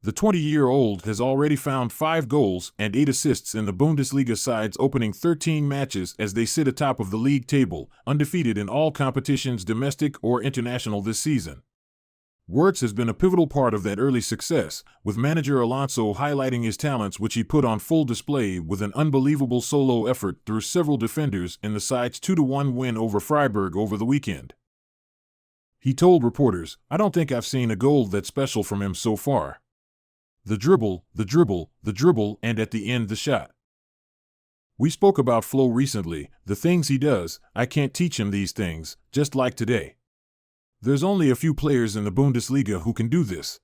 The 20-year-old has already found 5 goals and 8 assists in the Bundesliga side's opening 13 matches as they sit atop of the league table, undefeated in all competitions domestic or international this season. Wirtz has been a pivotal part of that early success, with manager Alonso highlighting his talents which he put on full display with an unbelievable solo effort through several defenders in the side's 2-1 win over Freiburg over the weekend. He told reporters, "I don't think I've seen a goal that's special from him so far. The dribble, and at the end the shot. We spoke about Flo recently, the things he does, I can't teach him these things, just like today. There's only a few players in the Bundesliga who can do this."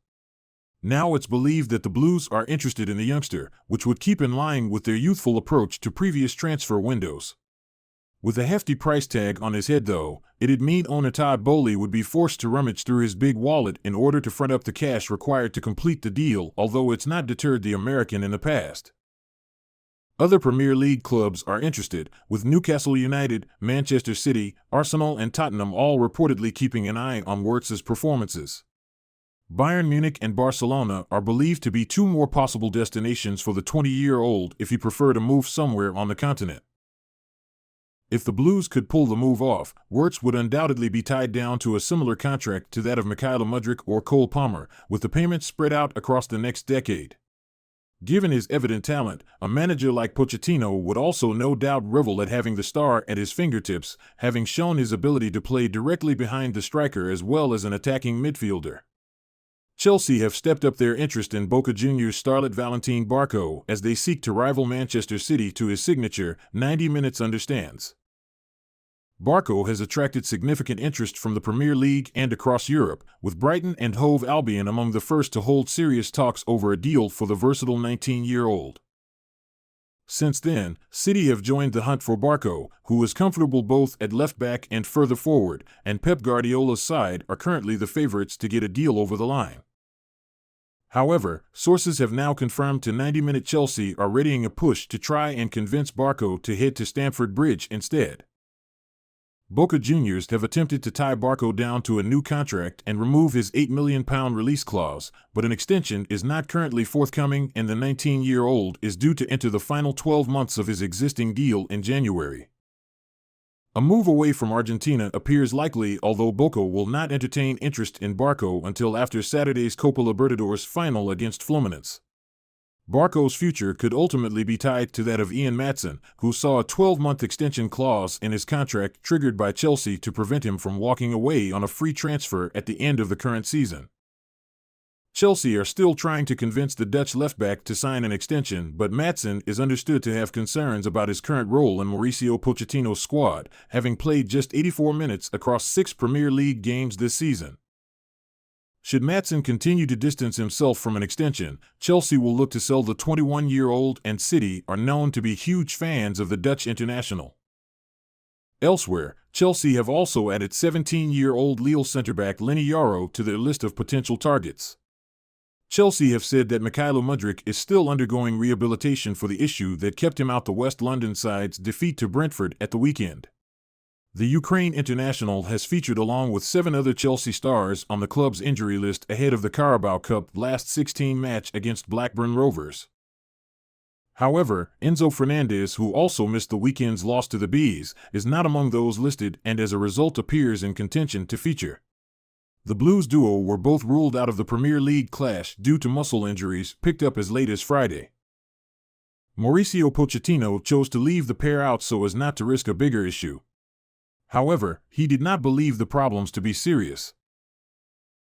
Now it's believed that the Blues are interested in the youngster, which would keep in line with their youthful approach to previous transfer windows. With a hefty price tag on his head though, it'd mean owner Todd Boehly would be forced to rummage through his big wallet in order to front up the cash required to complete the deal, although it's not deterred the American in the past. Other Premier League clubs are interested, with Newcastle United, Manchester City, Arsenal and Tottenham all reportedly keeping an eye on Wirtz's performances. Bayern Munich and Barcelona are believed to be 2 more possible destinations for the 20-year-old if he preferred to move somewhere on the continent. If the Blues could pull the move off, Wirtz would undoubtedly be tied down to a similar contract to that of Mykhailo Mudryk or Cole Palmer, with the payments spread out across the next decade. Given his evident talent, a manager like Pochettino would also no doubt revel at having the star at his fingertips, having shown his ability to play directly behind the striker as well as an attacking midfielder. Chelsea have stepped up their interest in Boca Juniors starlet Valentine Barco as they seek to rival Manchester City to his signature 90 minutes understands. Barco has attracted significant interest from the Premier League and across Europe, with Brighton and Hove Albion among the first to hold serious talks over a deal for the versatile 19-year-old. Since then, City have joined the hunt for Barco, who is comfortable both at left back and further forward, and Pep Guardiola's side are currently the favorites to get a deal over the line. However, sources have now confirmed to 90-minute Chelsea are readying a push to try and convince Barco to head to Stamford Bridge instead. Boca Juniors have attempted to tie Barco down to a new contract and remove his £8 million release clause, but an extension is not currently forthcoming and the 19-year-old is due to enter the final 12 months of his existing deal in January. A move away from Argentina appears likely, although Boca will not entertain interest in Barco until after Saturday's Copa Libertadores final against Fluminense. Barco's future could ultimately be tied to that of Ian Maatsen, who saw a 12-month extension clause in his contract triggered by Chelsea to prevent him from walking away on a free transfer at the end of the current season. Chelsea are still trying to convince the Dutch left-back to sign an extension, but Maatsen is understood to have concerns about his current role in Mauricio Pochettino's squad, having played just 84 minutes across 6 Premier League games this season. Should Maatsen continue to distance himself from an extension, Chelsea will look to sell the 21-year-old, and City are known to be huge fans of the Dutch international. Elsewhere, Chelsea have also added 17-year-old Lille centre-back Lenny Yaro to their list of potential targets. Chelsea have said that Mykhailo Mudryk is still undergoing rehabilitation for the issue that kept him out the West London side's defeat to Brentford at the weekend. The Ukraine international has featured along with 7 other Chelsea stars on the club's injury list ahead of the Carabao Cup last 16 match against Blackburn Rovers. However, Enzo Fernandez, who also missed the weekend's loss to the Bees, is not among those listed and as a result appears in contention to feature. The Blues duo were both ruled out of the Premier League clash due to muscle injuries picked up as late as Friday. Mauricio Pochettino chose to leave the pair out so as not to risk a bigger issue. However, he did not believe the problems to be serious.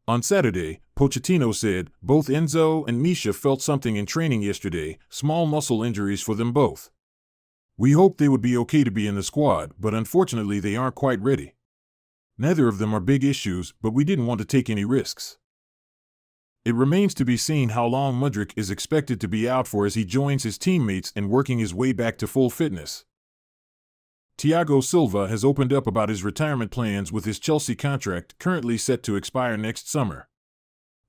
On Saturday, Pochettino said, "Both Enzo and Misha felt something in training yesterday, small muscle injuries for them both. We hoped they would be okay to be in the squad, but unfortunately they aren't quite ready. Neither of them are big issues, but we didn't want to take any risks." It remains to be seen how long Mudryk is expected to be out for as he joins his teammates in working his way back to full fitness. Thiago Silva has opened up about his retirement plans with his Chelsea contract currently set to expire next summer.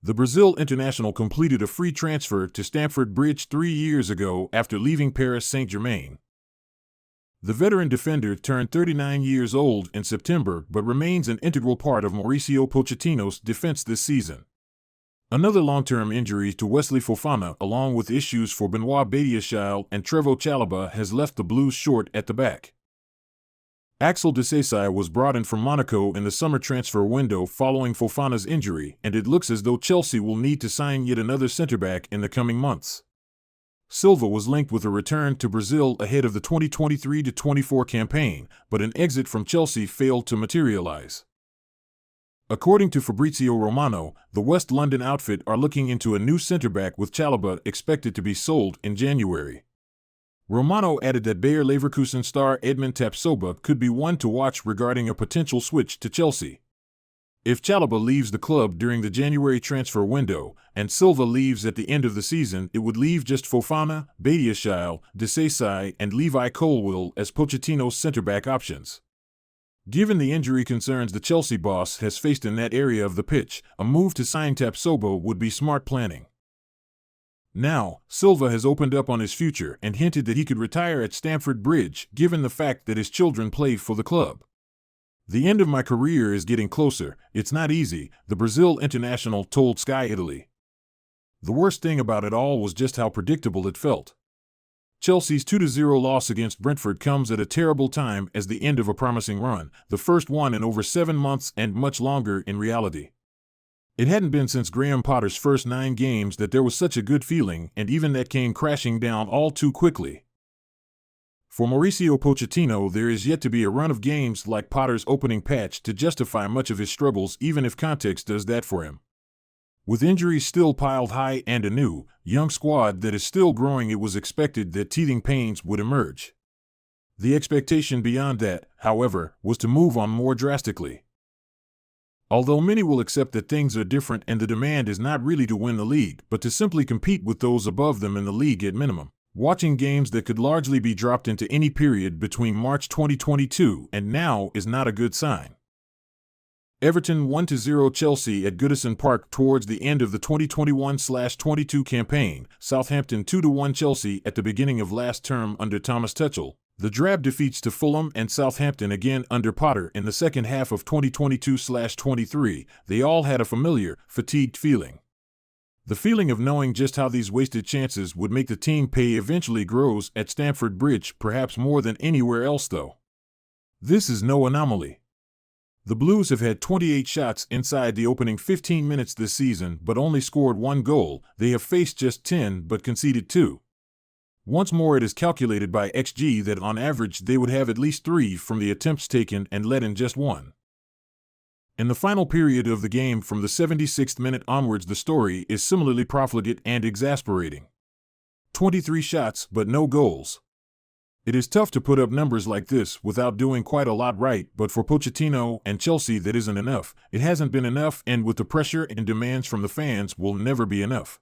The Brazil international completed a free transfer to Stamford Bridge 3 years ago after leaving Paris Saint-Germain. The veteran defender turned 39 years old in September but remains an integral part of Mauricio Pochettino's defense this season. Another long-term injury to Wesley Fofana, along with issues for Benoit Badiashile and Trevoh Chalobah, has left the Blues short at the back. Axel Disasi was brought in from Monaco in the summer transfer window following Fofana's injury, and it looks as though Chelsea will need to sign yet another centre-back in the coming months. Silva was linked with a return to Brazil ahead of the 2023-24 campaign, but an exit from Chelsea failed to materialize. According to Fabrizio Romano, the West London outfit are looking into a new centre-back with Chalobah expected to be sold in January. Romano added that Bayer Leverkusen star Edmond Tapsoba could be one to watch regarding a potential switch to Chelsea. If Chalobah leaves the club during the January transfer window, and Silva leaves at the end of the season, it would leave just Fofana, Badiashile, Disasi, and Levi Colwill as Pochettino's centre-back options. Given the injury concerns the Chelsea boss has faced in that area of the pitch, a move to sign Tapsoba would be smart planning. Now, Silva has opened up on his future and hinted that he could retire at Stamford Bridge, given the fact that his children play for the club. "The end of my career is getting closer. It's not easy," the Brazil international told Sky Italy. "The worst thing about it all was just how predictable it felt." Chelsea's 2-0 loss against Brentford comes at a terrible time as the end of a promising run, the first one in over 7 months and much longer in reality. It hadn't been since Graham Potter's first 9 games that there was such a good feeling, and even that came crashing down all too quickly. For Mauricio Pochettino, there is yet to be a run of games like Potter's opening patch to justify much of his struggles, even if context does that for him. With injuries still piled high and a new, young squad that is still growing, it was expected that teething pains would emerge. The expectation beyond that, however, was to move on more drastically. Although many will accept that things are different and the demand is not really to win the league, but to simply compete with those above them in the league at minimum. Watching games that could largely be dropped into any period between March 2022 and now is not a good sign. Everton 1-0 Chelsea at Goodison Park towards the end of the 2021-22 campaign, Southampton 2-1 Chelsea at the beginning of last term under Thomas Tuchel, the drab defeats to Fulham and Southampton again under Potter in the second half of 2022-23, they all had a familiar, fatigued feeling. The feeling of knowing just how these wasted chances would make the team pay eventually grows at Stamford Bridge, perhaps more than anywhere else though. This is no anomaly. The Blues have had 28 shots inside the opening 15 minutes this season but only scored 1 goal. They have faced just 10 but conceded 2. Once more, it is calculated by XG that on average they would have at least 3 from the attempts taken and let in just 1. In the final period of the game from the 76th minute onwards, the story is similarly profligate and exasperating. 23 shots but no goals. It is tough to put up numbers like this without doing quite a lot right, but for Pochettino and Chelsea that isn't enough. It hasn't been enough, and with the pressure and demands from the fans will never be enough.